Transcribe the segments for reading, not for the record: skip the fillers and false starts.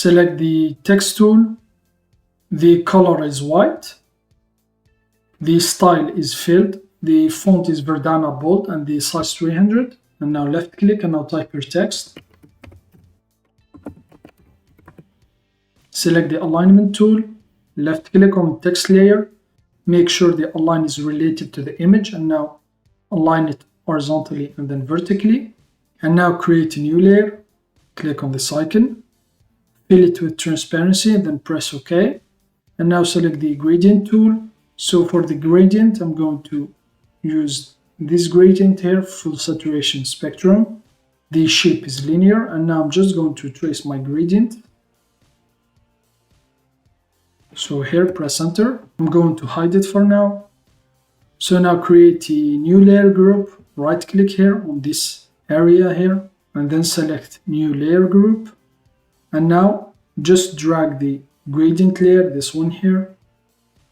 Select the text tool. The color is white. The style is filled. The font is Verdana bold and the size 300. And now left click and now type your text. Select the alignment tool. Left click on text layer. Make sure the align is related to the image and now align it horizontally and then vertically. And now create a new layer. Click on this icon. Fill it with transparency and then press OK. And now select the gradient tool. So for the gradient, I'm going to use this gradient here, full saturation spectrum. The shape is linear, and now I'm just going to trace my gradient. So here, press enter. I'm going to hide it for now. So now create a new layer group. Right click here on this area here, and then select new layer group. And now just drag the gradient layer, this one here.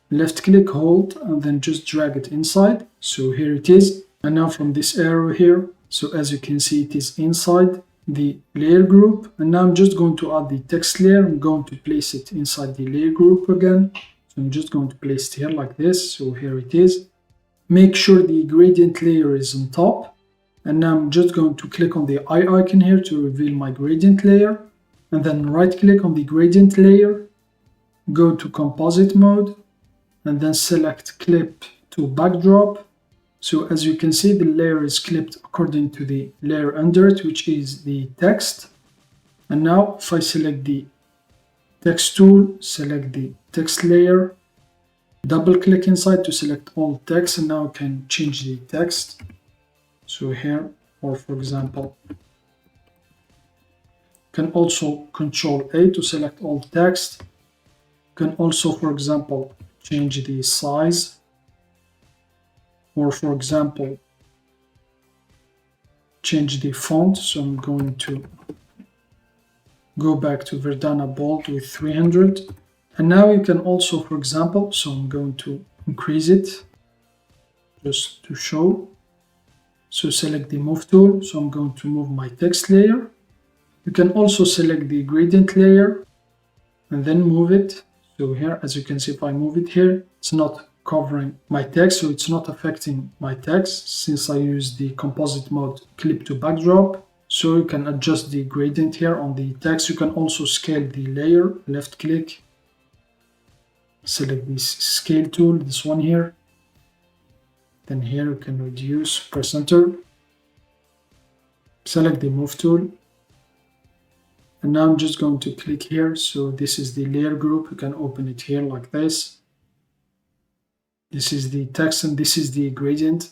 Left click, hold, and then just drag it inside. So here it is. And now from this arrow here, so as you can see, it is inside the layer group. And now I'm just going to add the text layer. I'm going to place it inside the layer group again. So I'm just going to place it here like this. So here it is. Make sure the gradient layer is on top. And now I'm just going to click on the eye icon here to reveal my gradient layer. And then right click on the gradient layer. Go to composite mode. And then select clip to backdrop. So as you can see, the layer is clipped according to the layer under it, which is the text. And now if I select the text tool, select the text layer, double click inside to select all text, and now I can change the text. So here, or for example, can also Control A to select all text. Can also, for example, change the size, or for example change the font. So I'm going to go back to Verdana bold with 300, and now you can also, for example, so I'm going to increase it just to show. So select the move tool. So I'm going to move my text layer. You can also select the gradient layer and then move it. So here, as you can see, if I move it here, it's not covering my text, so it's not affecting my text since I use the composite mode clip to backdrop. So you can adjust the gradient here on the text. You can also scale the layer, left click, select this scale tool, this one here. Then here you can reduce, press enter, select the move tool. And now I'm just going to click here. So this is the layer group. You can open it here like this. This is the text and this is the gradient.